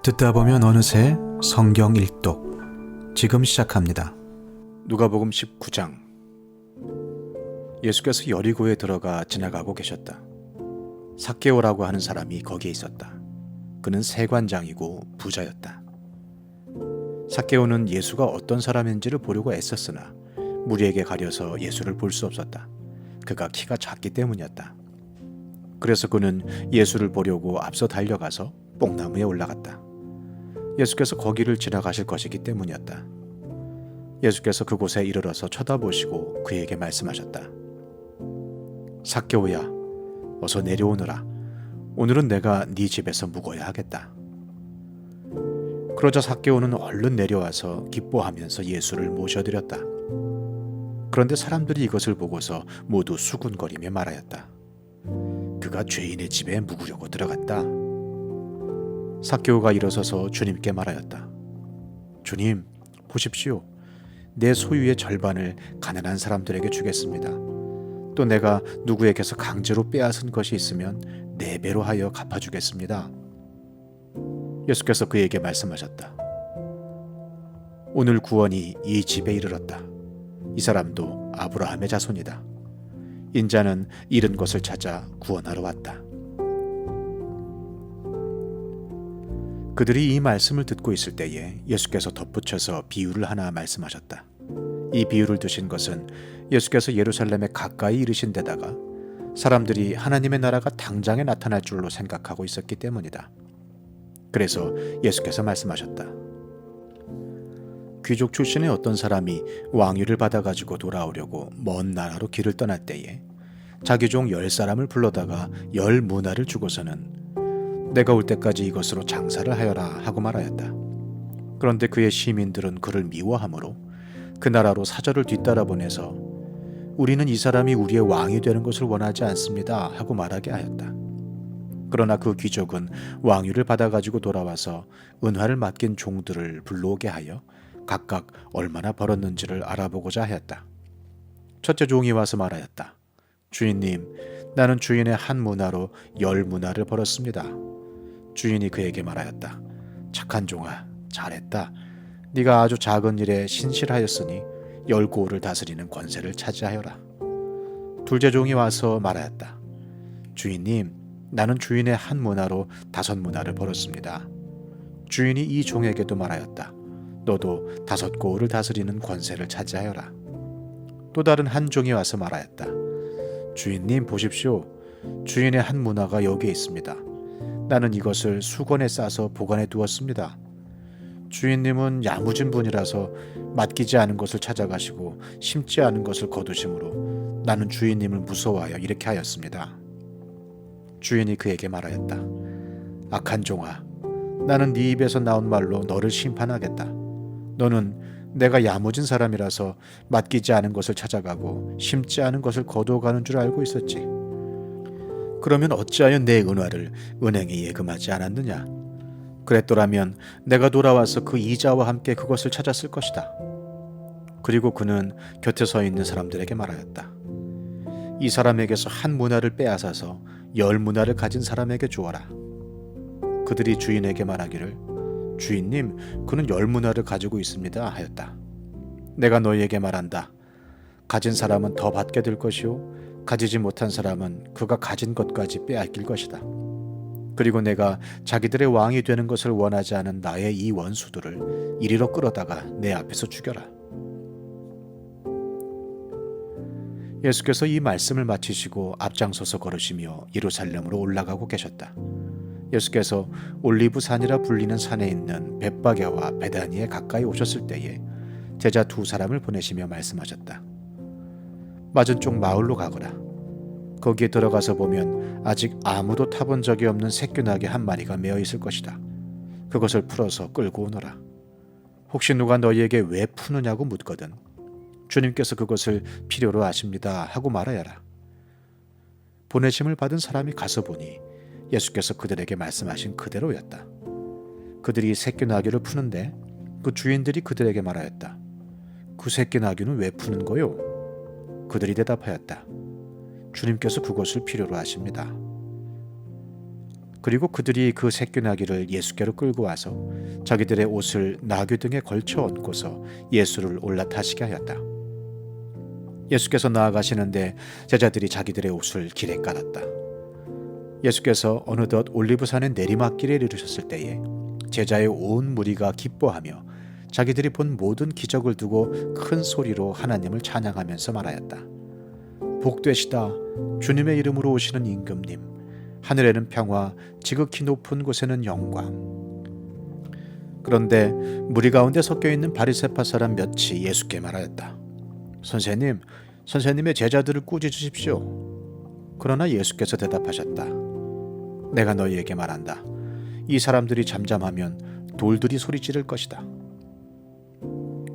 듣다 보면 어느새 성경 일독 지금 시작합니다. 누가복음 19장. 예수께서 여리고에 들어가 지나가고 계셨다. 삭개오라고 하는 사람이 거기에 있었다. 그는 세관장이고 부자였다. 삭개오는 예수가 어떤 사람인지를 보려고 애썼으나 무리에게 가려서 예수를 볼 수 없었다. 그가 키가 작기 때문이었다. 그래서 그는 예수를 보려고 앞서 달려가서 뽕나무에 올라갔다. 예수께서 거기를 지나가실 것이기 때문이었다. 예수께서 그곳에 이르러서 쳐다보시고 그에게 말씀하셨다. 삭개오야, 어서 내려오너라. 오늘은 내가 네 집에서 묵어야 하겠다. 그러자 삭개오는 얼른 내려와서 기뻐하면서 예수를 모셔드렸다. 그런데 사람들이 이것을 보고서 모두 수군거리며 말하였다. 그가 죄인의 집에 묵으려고 들어갔다. 삭개오가 일어서서 주님께 말하였다. 주님, 보십시오. 내 소유의 절반을 가난한 사람들에게 주겠습니다. 또 내가 누구에게서 강제로 빼앗은 것이 있으면 4배로 하여 갚아주겠습니다. 예수께서 그에게 말씀하셨다. 오늘 구원이 이 집에 이르렀다. 이 사람도 아브라함의 자손이다. 인자는 잃은 것을 찾아 구원하러 왔다. 그들이 이 말씀을 듣고 있을 때에 예수께서 덧붙여서 비유를 하나 말씀하셨다. 이 비유를 드신 것은 예수께서 예루살렘에 가까이 이르신 데다가 사람들이 하나님의 나라가 당장에 나타날 줄로 생각하고 있었기 때문이다. 그래서 예수께서 말씀하셨다. 귀족 출신의 어떤 사람이 왕위를 받아가지고 돌아오려고 먼 나라로 길을 떠날 때에 자기 종 10사람을 불러다가 10문화를 주고서는 내가 올 때까지 이것으로 장사를 하여라 하고 말하였다. 그런데 그의 시민들은 그를 미워하므로 그 나라로 사절을 뒤따라 보내서 우리는 이 사람이 우리의 왕이 되는 것을 원하지 않습니다 하고 말하게 하였다. 그러나 그 귀족은 왕위를 받아가지고 돌아와서 은화를 맡긴 종들을 불러오게 하여 각각 얼마나 벌었는지를 알아보고자 하였다. 첫째 종이 와서 말하였다. 주인님, 나는 주인의 한 문화로 10문화를 벌었습니다. 주인이 그에게 말하였다. 착한 종아, 잘했다. 네가 아주 작은 일에 신실하였으니 10고을을 다스리는 권세를 차지하여라. 둘째 종이 와서 말하였다. 주인님, 나는 주인의 한 문화로 5문화를 벌었습니다. 주인이 이 종에게도 말하였다. 너도 5고을을 다스리는 권세를 차지하여라. 또 다른 한 종이 와서 말하였다. 주인님, 보십시오. 주인의 한 문화가 여기에 있습니다. 나는 이것을 수건에 싸서 보관해 두었습니다. 주인님은 야무진 분이라서 맡기지 않은 것을 찾아가시고 심지 않은 것을 거두심으로 나는 주인님을 무서워하여 이렇게 하였습니다. 주인이 그에게 말하였다. 악한 종아, 나는 네 입에서 나온 말로 너를 심판하겠다. 너는 내가 야무진 사람이라서 맡기지 않은 것을 찾아가고 심지 않은 것을 거두어가는 줄 알고 있었지. 그러면 어찌하여 내 은화를 은행에 예금하지 않았느냐? 그랬더라면 내가 돌아와서 그 이자와 함께 그것을 찾았을 것이다. 그리고 그는 곁에 서 있는 사람들에게 말하였다. 이 사람에게서 한 문화를 빼앗아서 10문화를 가진 사람에게 주어라. 그들이 주인에게 말하기를 주인님, 그는 10문화를 가지고 있습니다 하였다. 내가 너희에게 말한다. 가진 사람은 더 받게 될 것이요 가지지 못한 사람은 그가 가진 것까지 빼앗길 것이다. 그리고 내가 자기들의 왕이 되는 것을 원하지 않은 나의 이 원수들을 이리로 끌어다가 내 앞에서 죽여라. 예수께서 이 말씀을 마치시고 앞장서서 걸으시며 예루살렘으로 올라가고 계셨다. 예수께서 올리브산이라 불리는 산에 있는 벳바게와 베다니에 가까이 오셨을 때에 제자 2사람을 보내시며 말씀하셨다. 맞은쪽 마을로 가거라. 거기에 들어가서 보면 아직 아무도 타본 적이 없는 새끼나귀 한 마리가 메어 있을 것이다. 그것을 풀어서 끌고 오너라. 혹시 누가 너희에게 왜 푸느냐고 묻거든 주님께서 그것을 필요로 하십니다 하고 말하여라. 보내심을 받은 사람이 가서 보니 예수께서 그들에게 말씀하신 그대로였다. 그들이 새끼나귀를 푸는데 그 주인들이 그들에게 말하였다. 그 새끼나귀는 왜 푸는 거요? 그들이 대답하였다. 주님께서 그것을 필요로 하십니다. 그리고 그들이 그 새끼나귀를 예수께로 끌고 와서 자기들의 옷을 나귀 등에 걸쳐 얹고서 예수를 올라타시게 하였다. 예수께서 나아가시는데 제자들이 자기들의 옷을 길에 깔았다. 예수께서 어느덧 올리브산의 내리막길에 이르셨을 때에 제자의 온 무리가 기뻐하며 자기들이 본 모든 기적을 두고 큰 소리로 하나님을 찬양하면서 말하였다. 복되시다. 주님의 이름으로 오시는 임금님. 하늘에는 평화, 지극히 높은 곳에는 영광. 그런데 무리 가운데 섞여 있는 바리새파 사람 몇이 예수께 말하였다. 선생님, 선생님의 제자들을 꾸짖으십시오. 그러나 예수께서 대답하셨다. 내가 너희에게 말한다. 이 사람들이 잠잠하면 돌들이 소리 지를 것이다.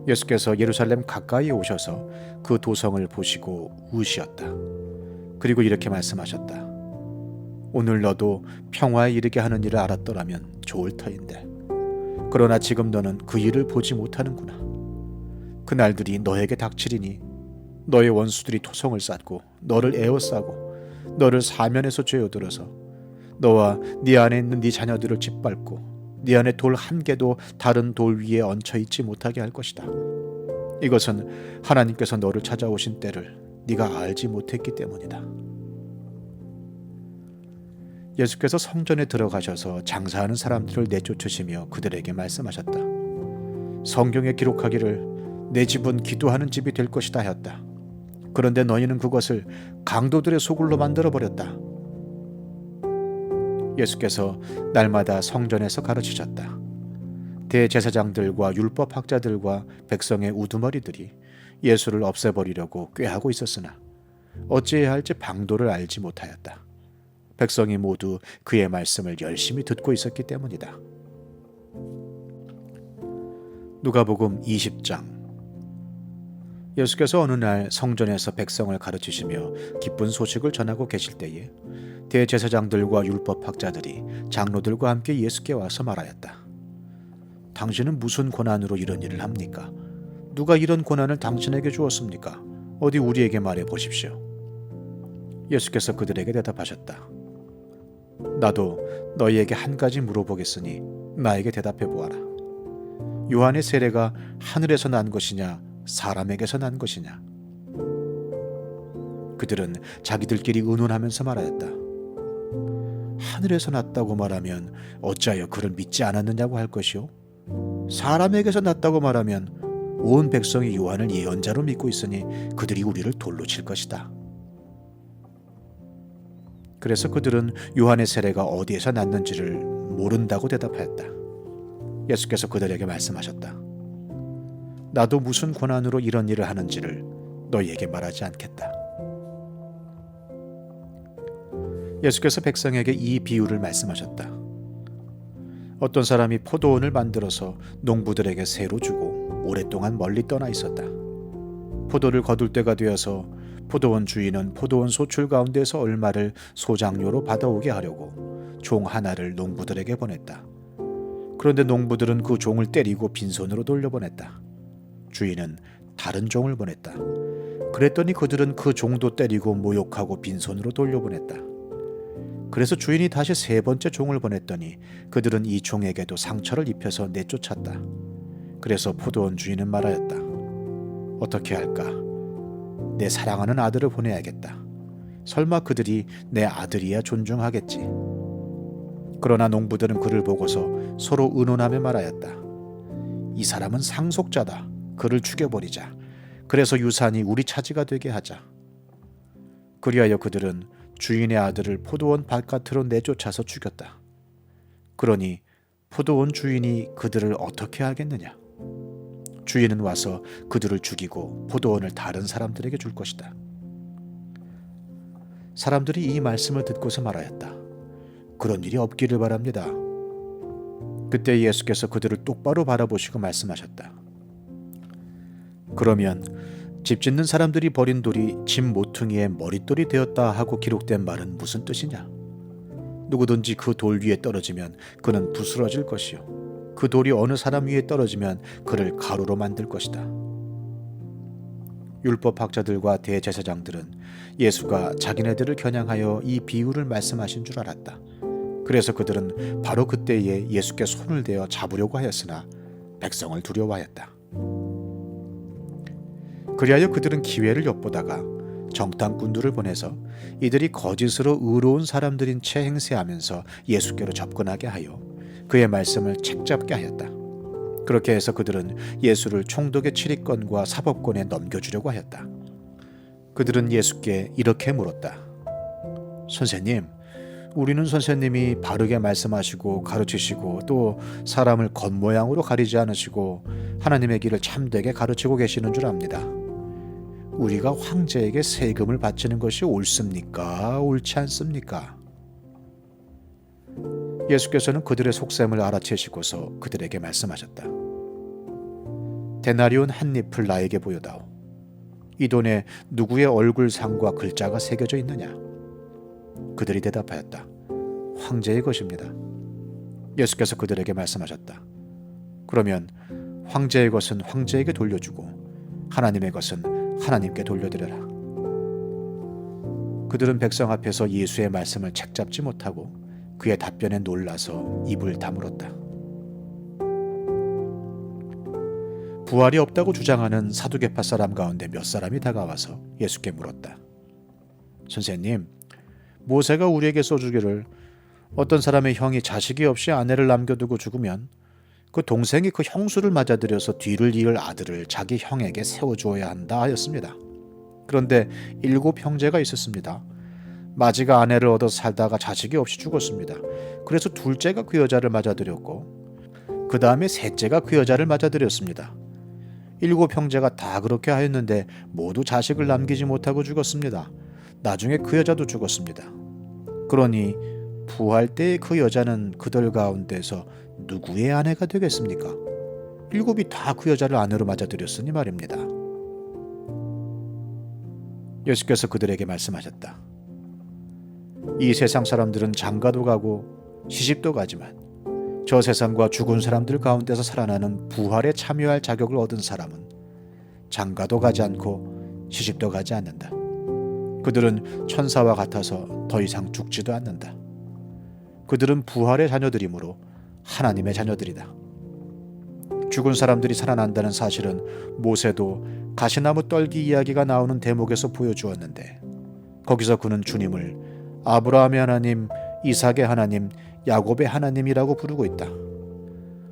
예수께서 예루살렘 가까이 오셔서 그 도성을 보시고 우시었다. 그리고 이렇게 말씀하셨다. 오늘 너도 평화에 이르게 하는 일을 알았더라면 좋을 터인데 그러나 지금 너는 그 일을 보지 못하는구나. 그날들이 너에게 닥치리니 너의 원수들이 토성을 쌓고 너를 에워싸고 너를 사면에서 죄어들어서 너와 네 안에 있는 네 자녀들을 짓밟고 네 안에 돌 한 개도 다른 돌 위에 얹혀 있지 못하게 할 것이다. 이것은 하나님께서 너를 찾아오신 때를 네가 알지 못했기 때문이다. 예수께서 성전에 들어가셔서 장사하는 사람들을 내쫓으시며 그들에게 말씀하셨다. 성경에 기록하기를 내 집은 기도하는 집이 될 것이다 하였다. 그런데 너희는 그것을 강도들의 소굴로 만들어버렸다. 예수께서 날마다 성전에서 가르치셨다. 대제사장들과 율법학자들과 백성의 우두머리들이 예수를 없애버리려고 꾀하고 있었으나 어찌해야 할지 방도를 알지 못하였다. 백성이 모두 그의 말씀을 열심히 듣고 있었기 때문이다. 누가복음 20장. 예수께서 어느 날 성전에서 백성을 가르치시며 기쁜 소식을 전하고 계실 때에 대제사장들과 율법학자들이 장로들과 함께 예수께 와서 말하였다. 당신은 무슨 권한으로 이런 일을 합니까? 누가 이런 권한을 당신에게 주었습니까? 어디 우리에게 말해 보십시오. 예수께서 그들에게 대답하셨다. 나도 너희에게 한 가지 물어보겠으니 나에게 대답해 보아라. 요한의 세례가 하늘에서 난 것이냐 사람에게서 난 것이냐? 그들은 자기들끼리 의논하면서 말하였다. 하늘에서 났다고 말하면 어찌하여 그를 믿지 않았느냐고 할 것이요? 사람에게서 났다고 말하면 온 백성이 요한을 예언자로 믿고 있으니 그들이 우리를 돌로 칠 것이다. 그래서 그들은 요한의 세례가 어디에서 났는지를 모른다고 대답하였다. 예수께서 그들에게 말씀하셨다. 나도 무슨 권한으로 이런 일을 하는지를 너희에게 말하지 않겠다. 예수께서 백성에게 이 비유를 말씀하셨다. 어떤 사람이 포도원을 만들어서 농부들에게 새로 주고 오랫동안 멀리 떠나 있었다. 포도를 거둘 때가 되어서 포도원 주인은 포도원 소출 가운데서 얼마를 소장료로 받아오게 하려고 종 하나를 농부들에게 보냈다. 그런데 농부들은 그 종을 때리고 빈손으로 돌려보냈다. 주인은 다른 종을 보냈다. 그랬더니 그들은 그 종도 때리고 모욕하고 빈손으로 돌려보냈다. 그래서 주인이 다시 세 번째 종을 보냈더니 그들은 이 종에게도 상처를 입혀서 내쫓았다. 그래서 포도원 주인은 말하였다. 어떻게 할까? 내 사랑하는 아들을 보내야겠다. 설마 그들이 내 아들이야 존중하겠지. 그러나 농부들은 그를 보고서 서로 의논하며 말하였다. 이 사람은 상속자다. 그를 죽여버리자. 그래서 유산이 우리 차지가 되게 하자. 그리하여 그들은 주인의 아들을 포도원 바깥으로 내쫓아서 죽였다. 그러니 포도원 주인이 그들을 어떻게 하겠느냐? 주인은 와서 그들을 죽이고 포도원을 다른 사람들에게 줄 것이다. 사람들이 이 말씀을 듣고서 말하였다. 그런 일이 없기를 바랍니다. 그때 예수께서 그들을 똑바로 바라보시고 말씀하셨다. 그러면 집 짓는 사람들이 버린 돌이 집 모퉁이의 머릿돌이 되었다 하고 기록된 말은 무슨 뜻이냐? 누구든지 그 돌 위에 떨어지면 그는 부스러질 것이요 그 돌이 어느 사람 위에 떨어지면 그를 가루로 만들 것이다. 율법학자들과 대제사장들은 예수가 자기네들을 겨냥하여 이 비유를 말씀하신 줄 알았다. 그래서 그들은 바로 그때에 예수께 손을 대어 잡으려고 하였으나 백성을 두려워하였다. 그리하여 그들은 기회를 엿보다가 정탐꾼들을 보내서 이들이 거짓으로 의로운 사람들인 채 행세하면서 예수께로 접근하게 하여 그의 말씀을 책잡게 하였다. 그렇게 해서 그들은 예수를 총독의 치리권과 사법권에 넘겨주려고 하였다. 그들은 예수께 이렇게 물었다. 선생님, 우리는 선생님이 바르게 말씀하시고 가르치시고 또 사람을 겉모양으로 가리지 않으시고 하나님의 길을 참되게 가르치고 계시는 줄 압니다. 우리가 황제에게 세금을 바치는 것이 옳습니까? 옳지 않습니까? 예수께서는 그들의 속셈을 알아채시고서 그들에게 말씀하셨다. 데나리온 한 잎을 나에게 보여다오. 이 돈에 누구의 얼굴상과 글자가 새겨져 있느냐? 그들이 대답하였다. 황제의 것입니다. 예수께서 그들에게 말씀하셨다. 그러면 황제의 것은 황제에게 돌려주고 하나님의 것은 하나님께 돌려드려라. 그들은 백성 앞에서 예수의 말씀을 책잡지 못하고 그의 답변에 놀라서 입을 다물었다. 부활이 없다고 주장하는 사두개파 사람 가운데 몇 사람이 다가와서 예수께 물었다. 선생님, 모세가 우리에게 써주기를 어떤 사람의 형이 자식이 없이 아내를 남겨두고 죽으면 그 동생이 그 형수를 맞아들여서 뒤를 이을 아들을 자기 형에게 세워주어야 한다 하였습니다. 그런데 7 형제가 있었습니다. 마지가 아내를 얻어 살다가 자식이 없이 죽었습니다. 그래서 둘째가 그 여자를 맞아들였고 그 다음에 셋째가 그 여자를 맞아들였습니다. 7 형제가 다 그렇게 하였는데 모두 자식을 남기지 못하고 죽었습니다. 나중에 그 여자도 죽었습니다. 그러니 부활 때의 그 여자는 그들 가운데서 누구의 아내가 되겠습니까? 7이 다 그 여자를 아내로 맞아들였으니 말입니다. 예수께서 그들에게 말씀하셨다. 이 세상 사람들은 장가도 가고 시집도 가지만 저 세상과 죽은 사람들 가운데서 살아나는 부활에 참여할 자격을 얻은 사람은 장가도 가지 않고 시집도 가지 않는다. 그들은 천사와 같아서 더 이상 죽지도 않는다. 그들은 부활의 자녀들이므로 하나님의 자녀들이다. 죽은 사람들이 살아난다는 사실은 모세도 가시나무 떨기 이야기가 나오는 대목에서 보여주었는데 거기서 그는 주님을 아브라함의 하나님, 이삭의 하나님, 야곱의 하나님이라고 부르고 있다.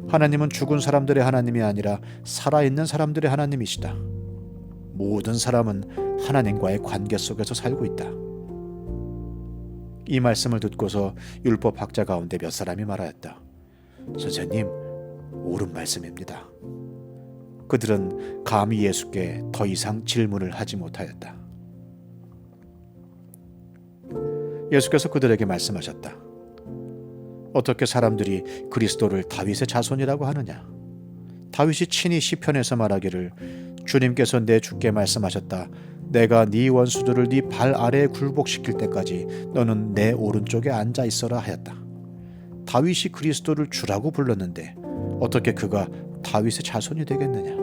하나님은 죽은 사람들의 하나님이 아니라 살아있는 사람들의 하나님이시다. 모든 사람은 하나님과의 관계 속에서 살고 있다. 이 말씀을 듣고서 율법학자 가운데 몇 사람이 말하였다. 선생님, 옳은 말씀입니다. 그들은 감히 예수께 더 이상 질문을 하지 못하였다. 예수께서 그들에게 말씀하셨다. 어떻게 사람들이 그리스도를 다윗의 자손이라고 하느냐? 다윗이 친히 시편에서 말하기를 주님께서 내 주께 말씀하셨다. 내가 네 원수들을 네 발 아래에 굴복시킬 때까지 너는 내 오른쪽에 앉아 있어라 하였다. 다윗이 그리스도를 주라고 불렀는데 어떻게 그가 다윗의 자손이 되겠느냐?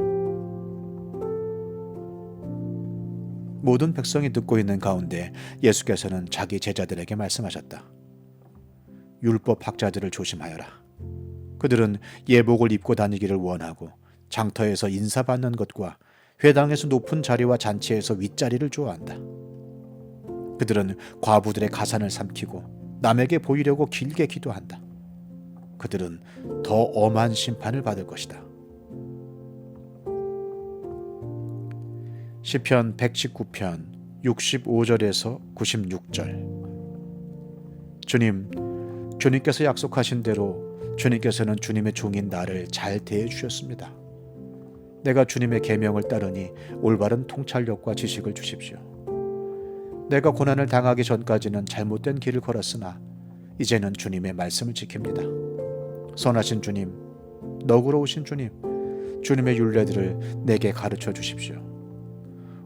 모든 백성이 듣고 있는 가운데 예수께서는 자기 제자들에게 말씀하셨다. 율법학자들을 조심하여라. 그들은 예복을 입고 다니기를 원하고 장터에서 인사받는 것과 회당에서 높은 자리와 잔치에서 윗자리를 좋아한다. 그들은 과부들의 가산을 삼키고 남에게 보이려고 길게 기도한다. 그들은 더 엄한 심판을 받을 것이다. 시편 119편 65절에서 96절. 주님, 주님께서 약속하신 대로 주님께서는 주님의 종인 나를 잘 대해 주셨습니다. 내가 주님의 계명을 따르니 올바른 통찰력과 지식을 주십시오. 내가 고난을 당하기 전까지는 잘못된 길을 걸었으나 이제는 주님의 말씀을 지킵니다. 선하신 주님, 너그러우신 주님, 주님의 율례들을 내게 가르쳐 주십시오.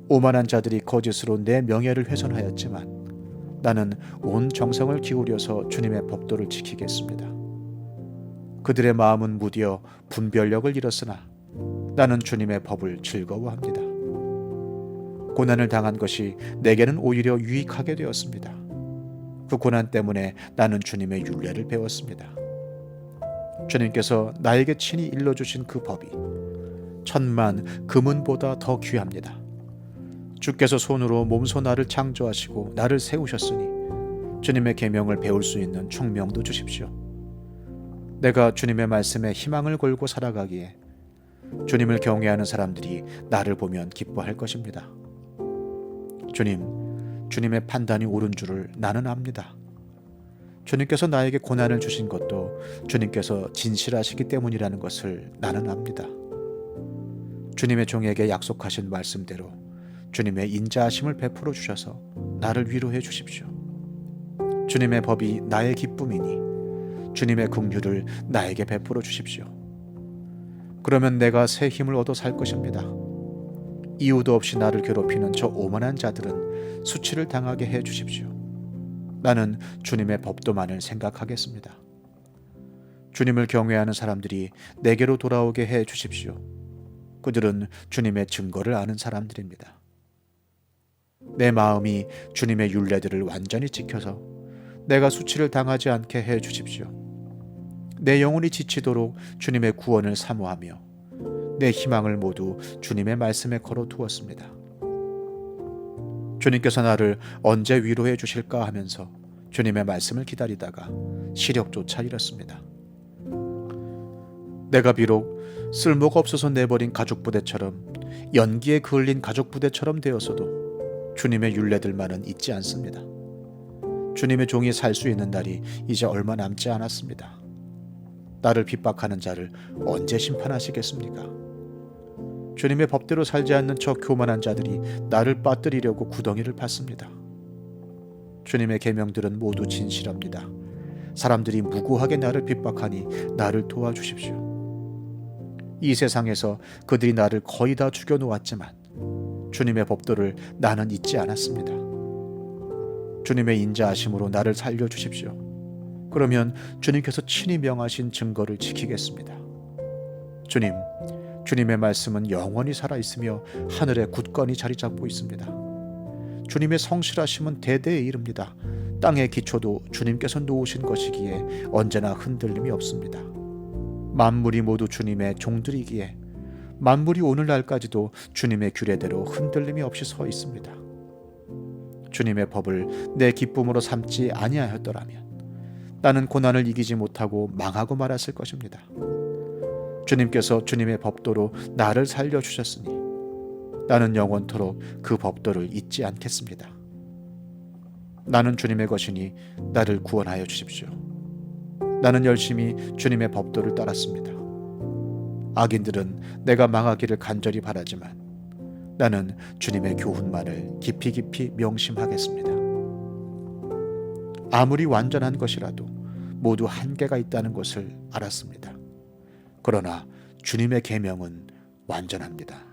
오만한 자들이 거짓으로 내 명예를 훼손하였지만 나는 온 정성을 기울여서 주님의 법도를 지키겠습니다. 그들의 마음은 무디어 분별력을 잃었으나 나는 주님의 법을 즐거워합니다. 고난을 당한 것이 내게는 오히려 유익하게 되었습니다. 그 고난 때문에 나는 주님의 율례를 배웠습니다. 주님께서 나에게 친히 일러주신 그 법이 천만 금은보다 더 귀합니다. 주께서 손으로 몸소 나를 창조하시고 나를 세우셨으니 주님의 계명을 배울 수 있는 총명도 주십시오. 내가 주님의 말씀에 희망을 걸고 살아가기에 주님을 경외하는 사람들이 나를 보면 기뻐할 것입니다. 주님의 판단이 옳은 줄을 나는 압니다. 주님께서 나에게 고난을 주신 것도 주님께서 진실하시기 때문이라는 것을 나는 압니다. 주님의 종에게 약속하신 말씀대로 주님의 인자하심을 베풀어 주셔서 나를 위로해 주십시오. 주님의 법이 나의 기쁨이니 주님의 긍휼을 나에게 베풀어 주십시오. 그러면 내가 새 힘을 얻어 살 것입니다. 이유도 없이 나를 괴롭히는 저 오만한 자들은 수치를 당하게 해 주십시오. 나는 주님의 법도만을 생각하겠습니다. 주님을 경외하는 사람들이 내게로 돌아오게 해 주십시오. 그들은 주님의 증거를 아는 사람들입니다. 내 마음이 주님의 율례들을 완전히 지켜서 내가 수치를 당하지 않게 해 주십시오. 내 영혼이 지치도록 주님의 구원을 사모하며 내 희망을 모두 주님의 말씀에 걸어 두었습니다. 주님께서 나를 언제 위로해 주실까 하면서 주님의 말씀을 기다리다가 시력조차 잃었습니다. 내가 비록 쓸모가 없어서 내버린 가죽부대처럼 연기에 그을린 가죽부대처럼 되었어도 주님의 율례들만은 잊지 않습니다. 주님의 종이 살 수 있는 날이 이제 얼마 남지 않았습니다. 나를 핍박하는 자를 언제 심판하시겠습니까? 주님의 법대로 살지 않는 저 교만한 자들이 나를 빠뜨리려고 구덩이를 팠습니다. 주님의 계명들은 모두 진실합니다. 사람들이 무고하게 나를 핍박하니 나를 도와주십시오. 이 세상에서 그들이 나를 거의 다 죽여놓았지만 주님의 법도를 나는 잊지 않았습니다. 주님의 인자하심으로 나를 살려주십시오. 그러면 주님께서 친히 명하신 증거를 지키겠습니다. 주님의 말씀은 영원히 살아있으며 하늘에 굳건히 자리 잡고 있습니다. 주님의 성실하심은 대대에 이릅니다. 땅의 기초도 주님께서 놓으신 것이기에 언제나 흔들림이 없습니다. 만물이 모두 주님의 종들이기에 만물이 오늘날까지도 주님의 규례대로 흔들림이 없이 서 있습니다. 주님의 법을 내 기쁨으로 삼지 아니하였더라면 나는 고난을 이기지 못하고 망하고 말았을 것입니다. 주님께서 주님의 법도로 나를 살려주셨으니 나는 영원토록 그 법도를 잊지 않겠습니다. 나는 주님의 것이니 나를 구원하여 주십시오. 나는 열심히 주님의 법도를 따랐습니다. 악인들은 내가 망하기를 간절히 바라지만 나는 주님의 교훈만을 깊이 깊이 명심하겠습니다. 아무리 완전한 것이라도 모두 한계가 있다는 것을 알았습니다. 그러나 주님의 계명은 완전합니다.